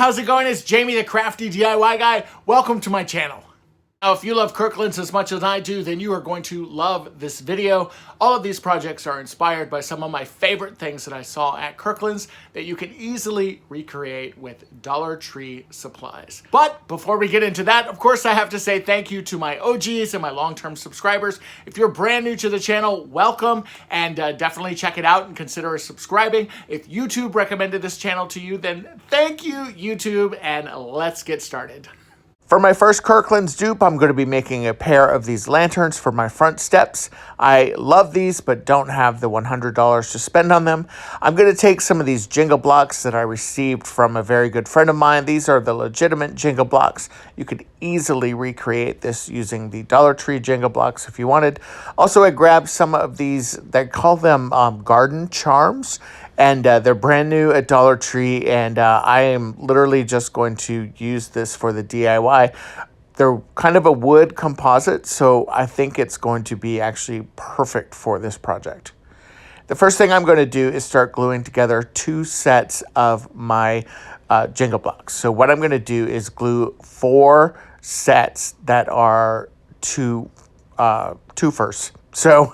how's it going? It's Jamie, the crafty DIY guy. Welcome to my channel. Now, if you love Kirklands as much as I do, then you are going to love this video. All of these projects are inspired by some of my favorite things that I saw at Kirklands that you can easily recreate with Dollar Tree supplies. But before we get into that, of course, I have to say thank you to my OGs and my long-term subscribers. If you're brand new to the channel, welcome, and definitely check it out and consider subscribing. If YouTube recommended this channel to you, then thank you, YouTube, and let's get started. For my first Kirkland's dupe, I'm going to be making a pair of these lanterns for my front steps. I love these, but don't have the $100 to spend on them. I'm going to take some of these Jenga blocks that I received from a very good friend of mine. These are the legitimate Jenga blocks. You could easily recreate this using the Dollar Tree Jenga blocks if you wanted. Also, I grabbed some of these, they call them garden charms. And they're brand new at Dollar Tree, and I am literally just going to use this for the DIY. They're kind of a wood composite, so I think it's going to be actually perfect for this project. The first thing I'm going to do is start gluing together two sets of my Jenga blocks. So what I'm going to do is glue 4 sets that are twofers. So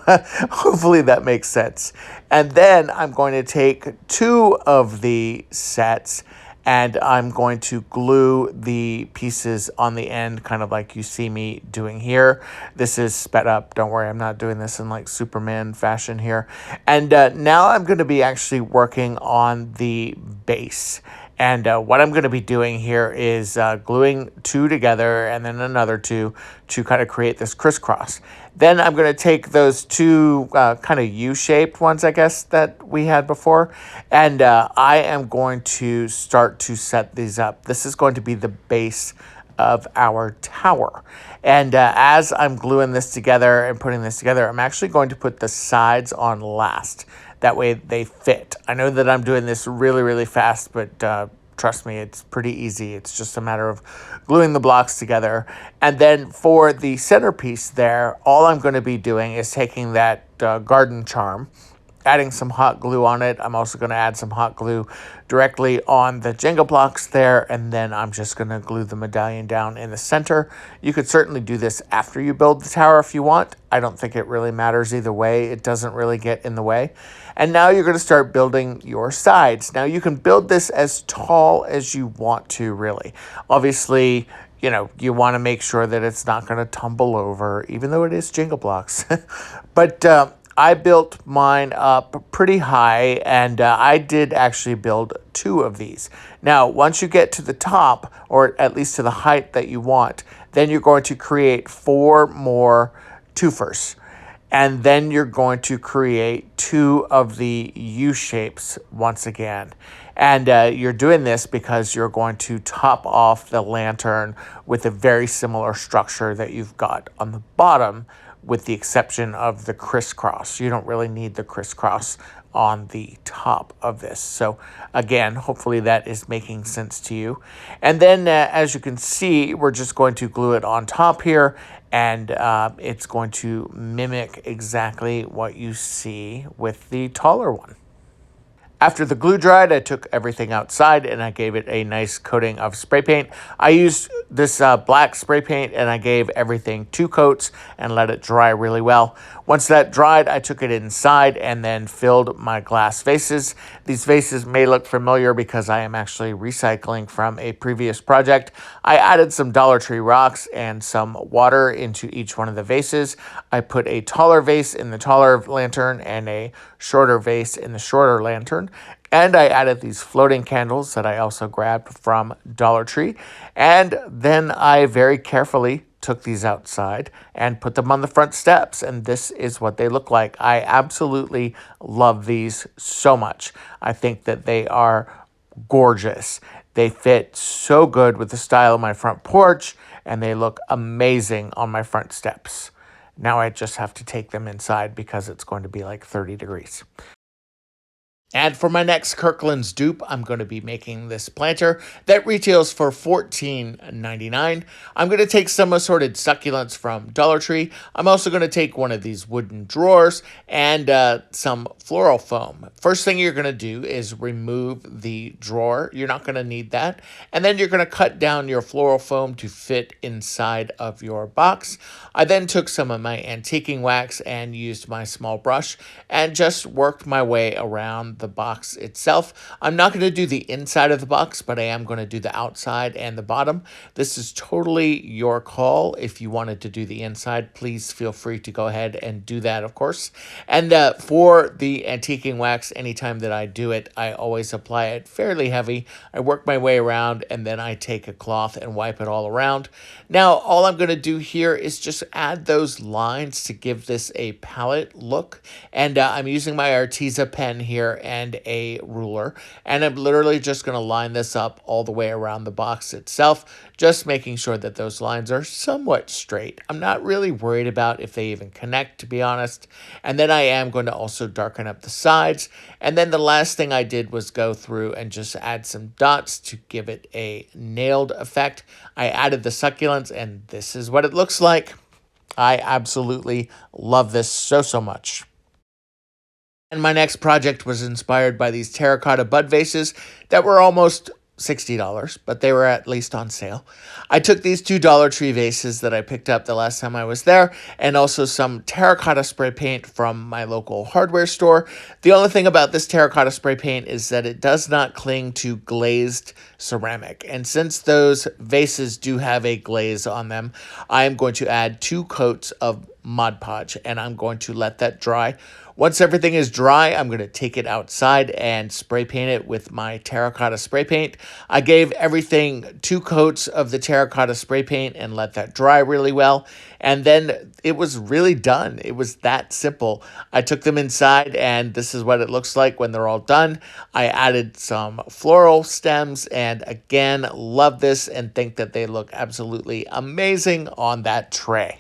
hopefully that makes sense. And then I'm going to take 2 of the sets and I'm going to glue the pieces on the end, kind of like you see me doing here. This is sped up. Don't worry, I'm not doing this in like Superman fashion here. And now I'm going to be actually working on the base. And what I'm going to be doing here is gluing 2 together and then another 2 to kind of create this crisscross. Then I'm going to take those 2 kind of U-shaped ones, I guess, that we had before. And I am going to start to set these up. This is going to be the base of our tower. And as I'm gluing this together and putting this together, I'm actually going to put the sides on last. That way they fit. I know that I'm doing this really, really fast, but trust me, it's pretty easy. It's just a matter of gluing the blocks together. And then for the centerpiece there, all I'm going to be doing is taking that garden charm, adding some hot glue on it. I'm also going to add some hot glue directly on the Jenga blocks there, and then I'm just going to glue the medallion down in the center. You could certainly do this after you build the tower if you want. I don't think it really matters either way. It doesn't really get in the way. And now you're going to start building your sides. Now you can build this as tall as you want to, really. Obviously, you know, you want to make sure that it's not going to tumble over, even though it is Jenga blocks. But I built mine up pretty high, and I did actually build 2 of these. Now, once you get to the top, or at least to the height that you want, then you're going to create 4 more twofers. And then you're going to create 2 of the U-shapes once again. And you're doing this because you're going to top off the lantern with a very similar structure that you've got on the bottom, with the exception of the crisscross. You don't really need the crisscross on the top of this. So again, hopefully that is making sense to you. And then as you can see, we're just going to glue it on top here, and it's going to mimic exactly what you see with the taller one. After the glue dried, I took everything outside and I gave it a nice coating of spray paint. I used this black spray paint and I gave everything 2 coats and let it dry really well. Once that dried, I took it inside and then filled my glass vases. These vases may look familiar because I am actually recycling from a previous project. I added some Dollar Tree rocks and some water into each one of the vases. I put a taller vase in the taller lantern and a shorter vase in the shorter lantern. And I added these floating candles that I also grabbed from Dollar Tree. And then I very carefully took these outside and put them on the front steps. And this is what they look like. I absolutely love these so much. I think that they are gorgeous. They fit so good with the style of my front porch, and they look amazing on my front steps. Now I just have to take them inside because it's going to be like 30 degrees. And for my next Kirkland's dupe, I'm going to be making this planter that retails for $14.99. I'm going to take some assorted succulents from Dollar Tree. I'm also going to take one of these wooden drawers and some floral foam. First thing you're going to do is remove the drawer. You're not going to need that. And then you're going to cut down your floral foam to fit inside of your box. I then took some of my antiquing wax and used my small brush and just worked my way around the box itself. I'm not going to do the inside of the box, but I am going to do the outside and the bottom. This is totally your call. If you wanted to do the inside, please feel free to go ahead and do that, of course. And for the antiquing wax, anytime that I do it, I always apply it fairly heavy. I work my way around and then I take a cloth and wipe it all around. Now, all I'm going to do here is just add those lines to give this a palette look. And I'm using my Arteza pen here and a ruler. And I'm literally just going to line this up all the way around the box itself, just making sure that those lines are somewhat straight. I'm not really worried about if they even connect, to be honest. And then I am going to also darken up the sides. And then the last thing I did was go through and just add some dots to give it a nailed effect. I added the succulents, and this is what it looks like. I absolutely love this so much. And my next project was inspired by these terracotta bud vases that were almost $60, but they were at least on sale. I took these two Dollar Tree vases that I picked up the last time I was there, and also some terracotta spray paint from my local hardware store. The only thing about this terracotta spray paint is that it does not cling to glazed ceramic. And since those vases do have a glaze on them, I am going to add 2 coats of Mod Podge, and I'm going to let that dry. Once everything is dry, I'm going to take it outside and spray paint it with my terracotta spray paint. I gave everything 2 coats of the terracotta spray paint and let that dry really well. And then it was really done. It was that simple. I took them inside, and this is what it looks like when they're all done. I added some floral stems, and again, love this and think that they look absolutely amazing on that tray.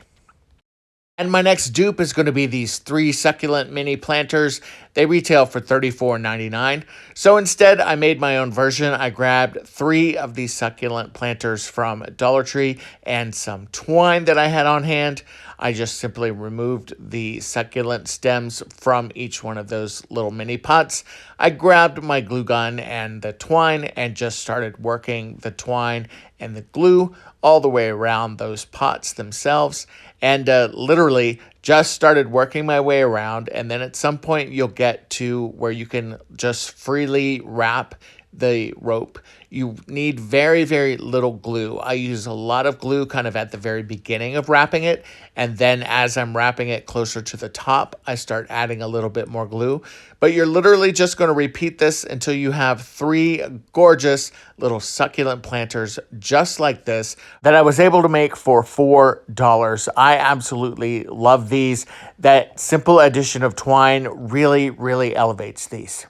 And my next dupe is going to be these 3 succulent mini planters. They retail for $34.99. So instead, I made my own version. I grabbed 3 of these succulent planters from Dollar Tree and some twine that I had on hand. I just simply removed the succulent stems from each one of those little mini pots. I grabbed my glue gun and the twine and just started working the twine and the glue all the way around those pots themselves, and literally just started working my way around. And then at some point you'll get to where you can just freely wrap the rope. You need very little glue. I use a lot of glue kind of at the very beginning of wrapping it, and then as I'm wrapping it closer to the top, I start adding a little bit more glue. But you're literally just going to repeat this until you have 3 gorgeous little succulent planters just like this that I was able to make for $4. I absolutely love these. That simple addition of twine really elevates these.